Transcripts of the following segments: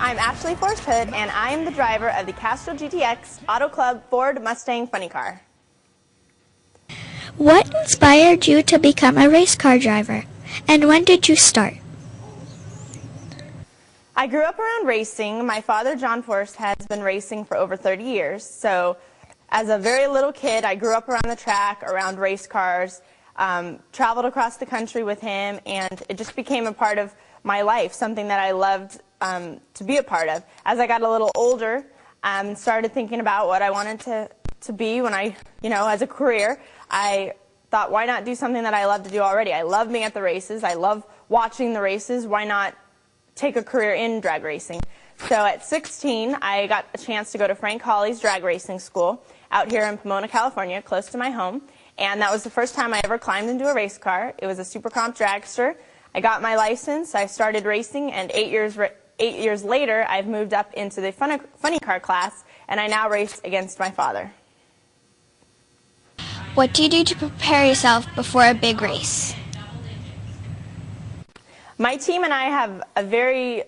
I'm Ashley Forrest Hood, and I'm the driver of the Castro GTX Auto Club Ford Mustang funny car. What inspired you to become a race car driver, and when did you start? I grew up around racing. My father, John Forrest, has been racing for over 30 years. So as a very little kid, I grew up around the track, around race cars, traveled across the country with him, and it just became a part of my life, something that I loved to be a part of. As I got a little older, started thinking about what I wanted to be when as a career, I thought, why not do something that I love to do already? I love being at the races. I love watching the races. Why not take a career in drag racing? So at 16, I got a chance to go to Frank Hawley's drag racing school out here in Pomona, California, close to my home. And that was the first time I ever climbed into a race car. It was a Super Comp dragster. I got my license, I started racing, and 8 years later, I've moved up into the funny car class, and I now race against my father. What do you do to prepare yourself before a big race? My team and I have a very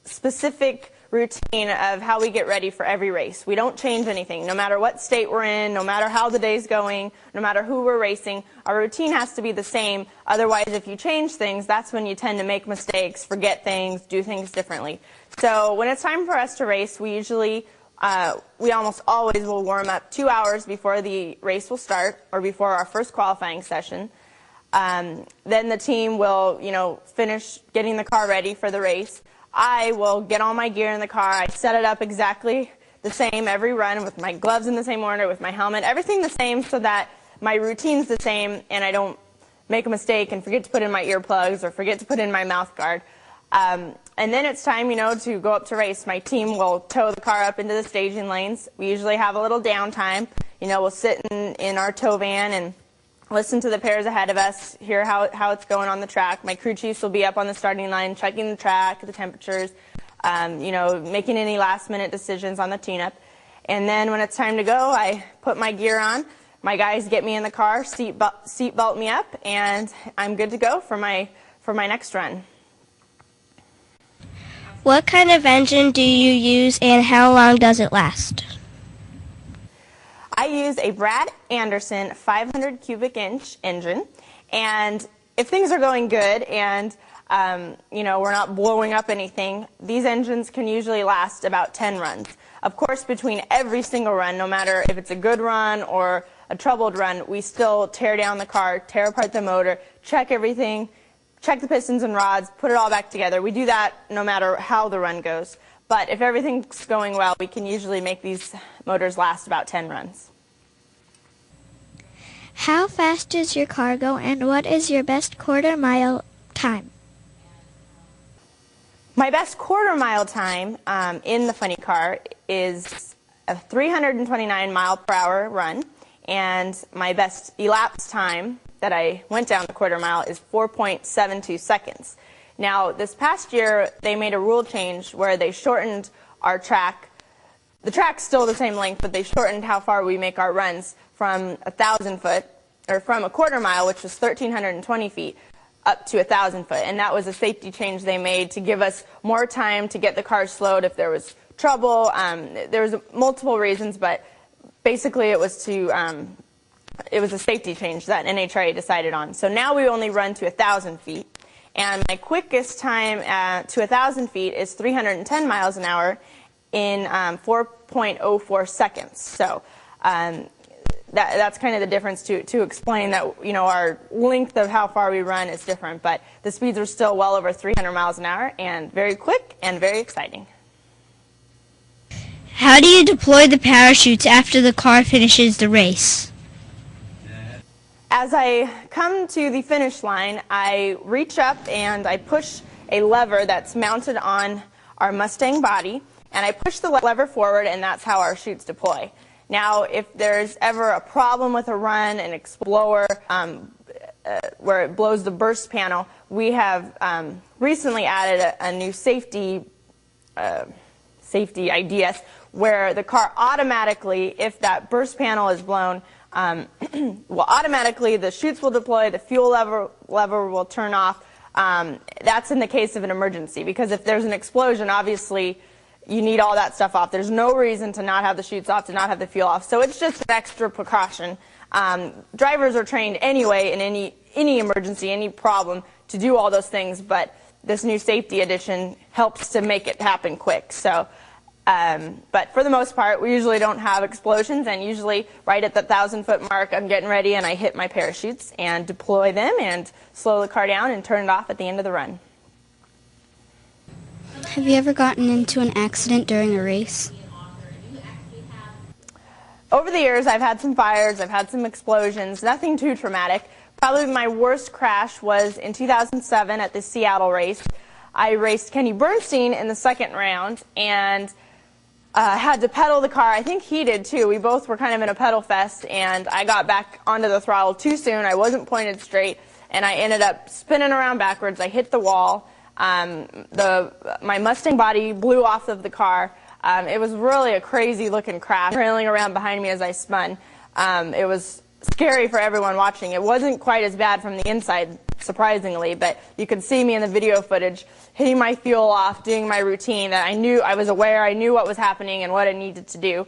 specific routine of how we get ready for every race. We don't change anything. No matter what state we're in, no matter how the day's going, no matter who we're racing, our routine has to be the same. Otherwise, if you change things, that's when you tend to make mistakes, forget things, do things differently. So when it's time for us to race, we almost always will warm up 2 hours before the race will start, or before our first qualifying session. Then the team will, finish getting the car ready for the race. I will get all my gear in the car. I set it up exactly the same every run, with my gloves in the same order, with my helmet, everything the same, so that my routine's the same and I don't make a mistake and forget to put in my earplugs or forget to put in my mouth guard. And then it's time, to go up to race. My team will tow the car up into the staging lanes. We usually have a little downtime. We'll sit in our tow van and listen to the pairs ahead of us, hear how it's going on the track. My crew chiefs will be up on the starting line, checking the track, the temperatures, making any last-minute decisions on the tune-up. And then when it's time to go, I put my gear on. My guys get me in the car, seat belt me up, and I'm good to go for my next run. What kind of engine do you use, and how long does it last? I use a Brad Anderson 500 cubic inch engine, and if things are going good and we're not blowing up anything, these engines can usually last about 10 runs. Of course, between every single run, no matter if it's a good run or a troubled run, we still tear down the car, tear apart the motor, check everything, check the pistons and rods, put it all back together. We do that no matter how the run goes. But if everything's going well, we can usually make these motors last about 10 runs. How fast does your car go, and what is your best quarter-mile time? My best quarter-mile time in the funny car is a 329 mile per hour run, and my best elapsed time that I went down the quarter mile is 4.72 seconds. Now, this past year, they made a rule change where they shortened our track. The track's still the same length, but they shortened how far we make our runs from 1,000 foot, or from a quarter mile, which was 1,320 feet, up to 1,000 foot. And that was a safety change they made to give us more time to get the car slowed if there was trouble. There was multiple reasons, but basically it was a safety change that NHRA decided on. So now we only run to 1,000 feet. And my quickest time to 1,000 feet is 310 miles an hour in 4.04 seconds. So that's kind of the difference to explain that, our length of how far we run is different. But the speeds are still well over 300 miles an hour and very quick and very exciting. How do you deploy the parachutes after the car finishes the race? As I come to the finish line, I reach up and I push a lever that's mounted on our Mustang body, and I push the lever forward, and that's how our chutes deploy. Now, if there's ever a problem with a run, an exploder, where it blows the burst panel, we have recently added a new safety ideas where the car automatically, if that burst panel is blown, automatically the chutes will deploy, the fuel lever will turn off, That's in the case of an emergency, because if there's an explosion, obviously you need all that stuff off. There's no reason to not have the chutes off, to not have the fuel off. So it's just an extra precaution. Drivers are trained anyway in any emergency, any problem, to do all those things, but this new safety edition helps to make it happen quick. So, but for the most part, we usually don't have explosions, and usually right at the 1,000-foot mark, I'm getting ready and I hit my parachutes and deploy them and slow the car down and turn it off at the end of the run. Have you ever gotten into an accident during a race? Over the years, I've had some fires, I've had some explosions, nothing too traumatic. Probably my worst crash was in 2007 at the Seattle race. I raced Kenny Bernstein in the second round and had to pedal the car. I think he did too. We both were kind of in a pedal fest, and I got back onto the throttle too soon. I wasn't pointed straight, and I ended up spinning around backwards. I hit the wall. My Mustang body blew off of the car. It was really a crazy looking crash, trailing around behind me as I spun. It was scary for everyone watching. It wasn't quite as bad from the inside, surprisingly, but you could see me in the video footage hitting my fuel off, doing my routine that I was aware, I knew what was happening and what I needed to do.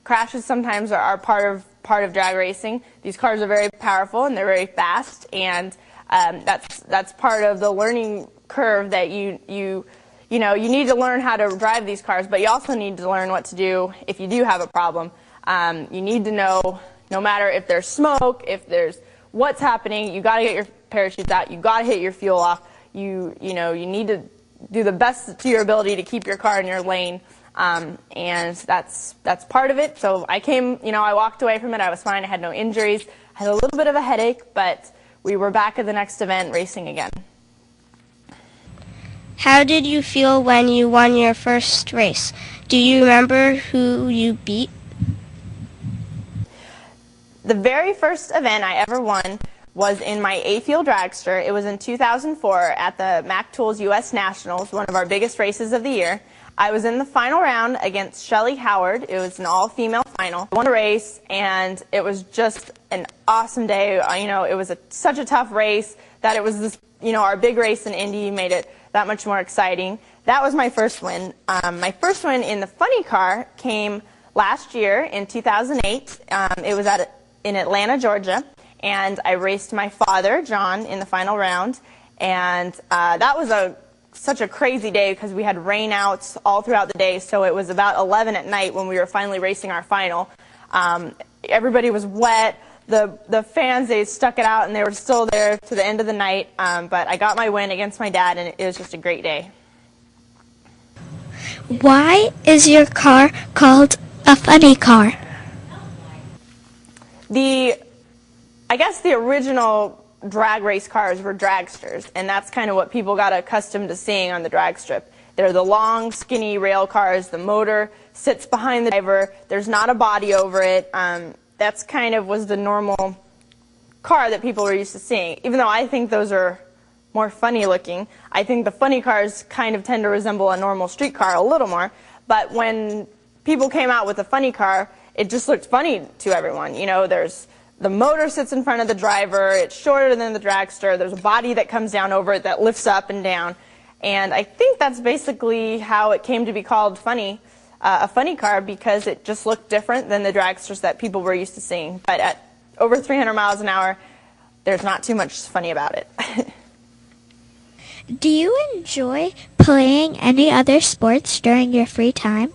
Crashes sometimes are part of drag racing. These cars are very powerful and they're very fast, and that's part of the learning curve that you need to learn how to drive these cars, but you also need to learn what to do if you do have a problem. You need to know, no matter if there's smoke, if there's what's happening, you got to get your parachutes out, you got to hit your fuel off. You need to do the best to your ability to keep your car in your lane, and that's part of it. So I walked away from it. I was fine. I had no injuries. I had a little bit of a headache, but we were back at the next event racing again. How did you feel when you won your first race? Do you remember who you beat? The very first event I ever won was in my A-Field dragster. It was in 2004 at the Mac Tools US Nationals, one of our biggest races of the year. I was in the final round against Shelly Howard. It was an all-female final. I won the race, and it was just an awesome day. It was such a tough race that it was our big race in Indy made it that much more exciting. That was my first win. My first win in the funny car came last year in 2008. It was in Atlanta, Georgia, and I raced my father, John, in the final round. And that was such a crazy day because we had rainouts all throughout the day, so it was about 11 at night when we were finally racing our final. Everybody was wet. The fans, they stuck it out, and they were still there to the end of the night. But I got my win against my dad, and it was just a great day. Why is your car called a funny car? I guess the original drag race cars were dragsters, and that's kind of what people got accustomed to seeing on the drag strip. They're the long, skinny rail cars. The motor sits behind the driver. There's not a body over it. That's kind of was the normal car that people were used to seeing. Even though I think those are more funny looking, I think the funny cars kind of tend to resemble a normal street car a little more. But when people came out with a funny car, it just looked funny to everyone. The motor sits in front of the driver. It's shorter than the dragster. There's a body that comes down over it that lifts up and down. And I think that's basically how it came to be called a funny car, because it just looked different than the dragsters that people were used to seeing. But at over 300 miles an hour, there's not too much funny about it. Do you enjoy playing any other sports during your free time?